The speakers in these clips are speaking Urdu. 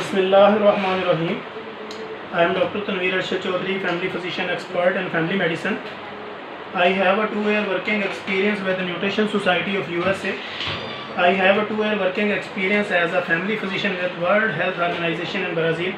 Bismillahirrahmanirrahim. I am Dr. Tanveer Arshad Chaudhary, family physician expert in family medicine. I have a 2-year working experience with the Nutrition Society of USA. I have a 2-year working experience as a family physician with World Health Organization in Brazil.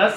10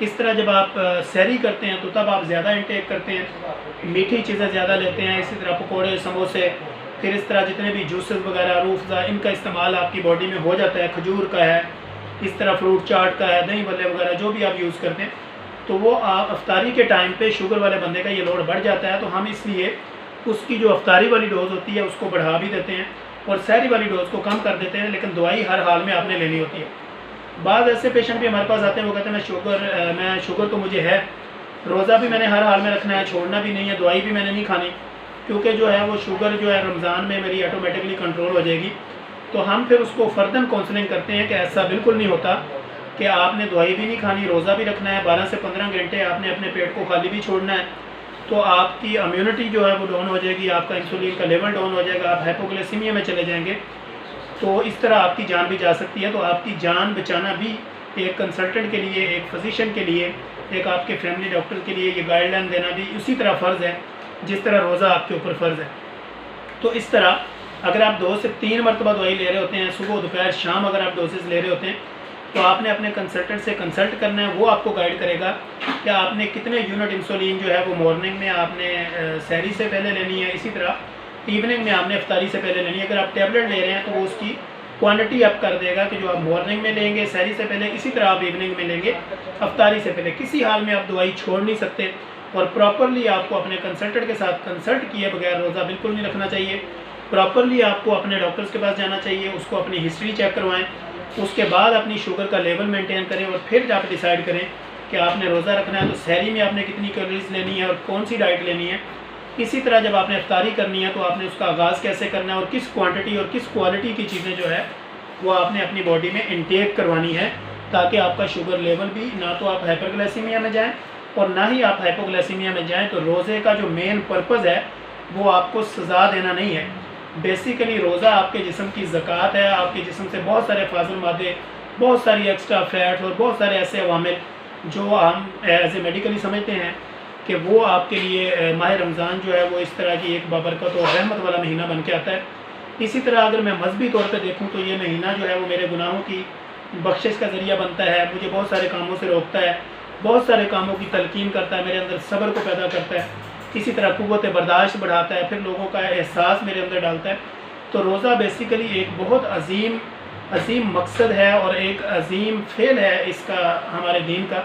اس طرح جب آپ سحری کرتے ہیں تو تب آپ زیادہ انٹیک کرتے ہیں، میٹھی چیزیں زیادہ لیتے ہیں، اسی طرح پکوڑے، سموسے، پھر اس طرح جتنے بھی جوسز وغیرہ، روح افزا، ان کا استعمال آپ کی باڈی میں ہو جاتا ہے، کھجور کا ہے، اس طرح فروٹ چاٹ کا ہے، دہی بلے وغیرہ جو بھی آپ یوز کرتے ہیں، تو وہ آپ افطاری کے ٹائم پہ شوگر والے بندے کا یہ لوڈ بڑھ جاتا ہے، تو ہم اس لیے اس کی جو افطاری والی ڈوز ہوتی ہے اس کو بڑھا بھی دیتے ہیں اور سحری والی ڈوز کو کم کر دیتے ہیں، لیکن دوائی ہر حال میں آپ نے لینی ہوتی ہے۔ بعض ایسے پیشنٹ بھی ہمارے پاس آتے ہیں، وہ کہتے ہیں میں شوگر تو مجھے ہے، روزہ بھی میں نے ہر حال میں رکھنا ہے، چھوڑنا بھی نہیں ہے، دوائی بھی میں نے نہیں کھانی، کیونکہ جو ہے وہ شوگر جو ہے رمضان میں میری آٹومیٹکلی کنٹرول ہو جائے گی۔ تو ہم پھر اس کو فرداً کاؤنسلنگ کرتے ہیں کہ ایسا بالکل نہیں ہوتا کہ آپ نے دوائی بھی نہیں کھانی، روزہ بھی رکھنا ہے، 12 سے 15 گھنٹے آپ نے اپنے پیٹ کو خالی بھی چھوڑنا ہے، تو آپ کی امیونٹی جو ہے وہ ڈاؤن ہو جائے گی، آپ کا انسولین کا لیول ڈاؤن ہو جائے گا، آپ ہائپوگلیسیمیا میں چلے جائیں گے، تو اس طرح آپ کی جان بھی جا سکتی ہے۔ تو آپ کی جان بچانا بھی ایک کنسلٹنٹ کے لیے، ایک فزیشین کے لیے، ایک آپ کے فیملی ڈاکٹر کے لیے یہ گائیڈ لائن دینا بھی اسی طرح فرض ہے جس طرح روزہ آپ کے اوپر فرض ہے۔ تو اس طرح اگر آپ 2 سے 3 مرتبہ دوائی لے رہے ہوتے ہیں، صبح دوپہر شام اگر آپ ڈوزز لے رہے ہوتے ہیں، تو آپ نے اپنے کنسلٹنٹ سے کنسلٹ کرنا ہے، وہ آپ کو گائیڈ کرے گا کہ آپ نے کتنے یونٹ انسولین جو ہے وہ مارننگ میں آپ نے سحری سے پہلے لینی ہے، اسی طرح ایوننگ میں آپ نے افطاری سے پہلے لینی ہے۔ اگر آپ ٹیبلٹ لے رہے ہیں تو وہ اس کی کوانٹٹی آپ کر دے گا کہ جو آپ مارننگ میں لیں گے سحری سے پہلے، اسی طرح آپ ایوننگ میں لیں گے افطاری سے پہلے۔ کسی حال میں آپ دوائی چھوڑ نہیں سکتے، اور پراپرلی آپ کو اپنے کنسلٹنٹ کے ساتھ کنسلٹ کیے بغیر روزہ بالکل نہیں رکھنا چاہیے۔ پراپرلی آپ کو اپنے ڈاکٹرز کے پاس جانا چاہیے، اس کو اپنی ہسٹری چیک کروائیں، اس کے بعد اپنی شوگر کا لیول مینٹین کریں، اور پھر جا کے ڈیسائیڈ کریں کہ آپ نے روزہ رکھنا ہے تو سحری میں آپ نے کتنی کیلوریز لینی ہے اور کون سی ڈائٹ لینی ہے۔ اسی طرح جب آپ نے افطاری کرنی ہے تو آپ نے اس کا آغاز کیسے کرنا ہے، اور کس کوانٹٹی اور کس کوالٹی کی چیزیں جو ہے وہ آپ نے اپنی باڈی میں انٹیک کروانی ہے، تاکہ آپ کا شوگر لیول بھی نہ تو آپ ہائپرگلیسیمیا میں جائیں اور نہ ہی آپ ہائپوگلیسیمیا میں جائیں۔ تو روزے کا جو مین پرپز ہے وہ آپ کو سزا دینا نہیں ہے، بیسیکلی روزہ آپ کے جسم کی زکوٰۃ ہے، آپ کے جسم سے بہت سارے فاضل مادے، بہت ساری ایکسٹرا فیٹ اور بہت سارے ایسے عوامل جو ہم ایز اے میڈیکلی سمجھتے ہیں کہ وہ آپ کے لیے ماہ رمضان جو ہے وہ اس طرح کی ایک بابرکت اور رحمت والا مہینہ بن کے آتا ہے۔ اسی طرح اگر میں مذہبی طور پہ دیکھوں تو یہ مہینہ جو ہے وہ میرے گناہوں کی بخشش کا ذریعہ بنتا ہے، مجھے بہت سارے کاموں سے روکتا ہے، بہت سارے کاموں کی تلقین کرتا ہے، میرے اندر صبر کو پیدا کرتا ہے، اسی طرح قوت برداشت بڑھاتا ہے، پھر لوگوں کا احساس میرے اندر ڈالتا ہے۔ تو روزہ بیسیکلی ایک بہت عظیم مقصد ہے اور ایک عظیم فعل ہے اس کا ہمارے دین کا،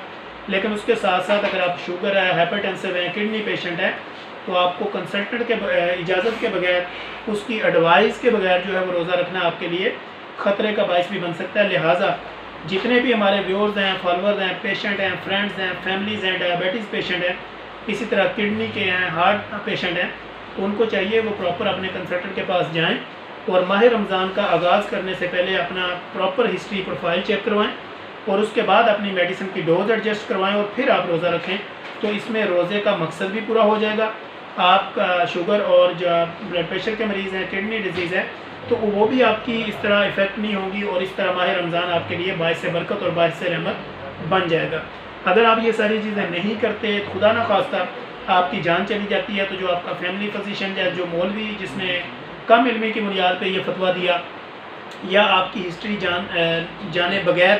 لیکن اس کے ساتھ ساتھ اگر آپ شوگر ہے، ہائپرٹینسو ہیں، کڈنی پیشنٹ ہیں، تو آپ کو کنسلٹنٹ کے اجازت کے بغیر، اس کی ایڈوائز کے بغیر جو ہے وہ روزہ رکھنا آپ کے لیے خطرے کا باعث بھی بن سکتا ہے۔ لہٰذا جتنے بھی ہمارے ویورز ہیں، فالوورز ہیں، پیشنٹ ہیں، فرینڈز ہیں، فیملیز ہیں، ڈائبٹیز پیشنٹ ہیں، اسی طرح کڈنی کے ہیں، ہارٹ پیشنٹ ہیں، تو ان کو چاہیے وہ پراپر اپنے کنسلٹنٹ کے پاس جائیں اور ماہ رمضان کا آغاز کرنے سے پہلے اپنا پراپر ہسٹری پروفائل چیک کروائیں، اور اس کے بعد اپنی میڈیسن کی ڈوز ایڈجسٹ کروائیں، اور پھر آپ روزہ رکھیں۔ تو اس میں روزے کا مقصد بھی پورا ہو جائے گا، آپ کا شوگر اور جو بلڈ پریشر کے مریض ہیں، کڈنی ڈیزیز ہے، تو وہ بھی آپ کی اس طرح افیکٹ نہیں ہوگی، اور اس طرح ماہ رمضان آپ کے لیے باعث برکت اور باعث رحمت بن جائے گا۔ اگر آپ یہ ساری چیزیں نہیں کرتے، خدا نہ خواستہ آپ کی جان چلی جاتی ہے، تو جو آپ کا فیملی فزیشین ہے، جو مولوی جس نے کم علمی کی بنیاد پہ یہ فتویٰ دیا، یا آپ کی ہسٹری جانے بغیر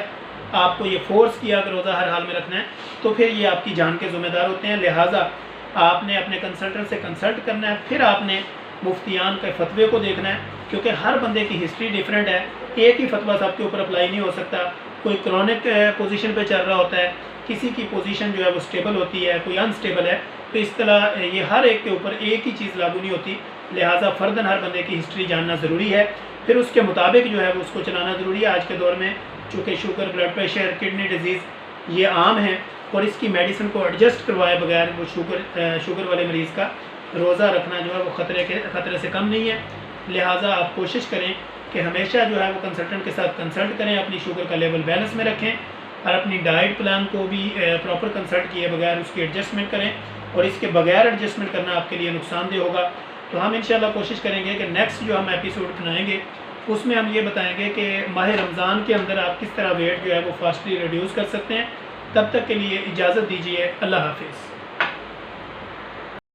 آپ کو یہ فورس کیا کہ روزہ ہر حال میں رکھنا ہے، تو پھر یہ آپ کی جان کے ذمہ دار ہوتے ہیں۔ لہٰذا آپ نے اپنے کنسلٹنٹ سے کنسلٹ کرنا ہے، پھر آپ نے مفتیان کے فتوے کو دیکھنا ہے، کیونکہ ہر بندے کی ہسٹری ڈیفرنٹ ہے، ایک ہی فتویٰ سب کے اوپر اپلائی نہیں ہو سکتا۔ کوئی کرونک پوزیشن پہ چل رہا ہوتا ہے، کسی کی پوزیشن جو ہے وہ سٹیبل ہوتی ہے، کوئی انسٹیبل ہے، تو اس طرح یہ ہر ایک کے اوپر ایک ہی چیز لاگو نہیں ہوتی۔ لہٰذا فرداً ہر بندے کی ہسٹری جاننا ضروری ہے، پھر اس کے مطابق جو ہے وہ اس کو چلانا ضروری ہے۔ آج کے دور میں چونکہ sugar, blood pressure, kidney disease یہ عام ہیں، اور اس کی میڈیسن کو ایڈجسٹ کروائے بغیر وہ شوگر والے مریض کا روزہ رکھنا جو ہے وہ خطرے سے کم نہیں ہے۔ لہٰذا آپ کوشش کریں کہ ہمیشہ جو ہے وہ کنسلٹنٹ کے ساتھ کنسلٹ کریں، اپنی شوگر کا لیول بیلنس میں رکھیں، اور اپنی ڈائٹ پلان کو بھی پراپر کنسلٹ کیے بغیر اس کی ایڈجسٹمنٹ کریں، اور اس کے بغیر ایڈجسٹمنٹ کرنا آپ کے لیے نقصان دہ ہوگا۔ تو ہم انشاءاللہ کوشش کریں گے کہ نیکسٹ جو ہم ایپیسوڈ بنائیں گے اس میں ہم یہ بتائیں گے کہ ماہ رمضان کے اندر آپ کس طرح ویٹ جو ہے وہ فاسٹلی ریڈیوس کر سکتے ہیں۔ تب تک کے لیے اجازت دیجیے، اللہ حافظ۔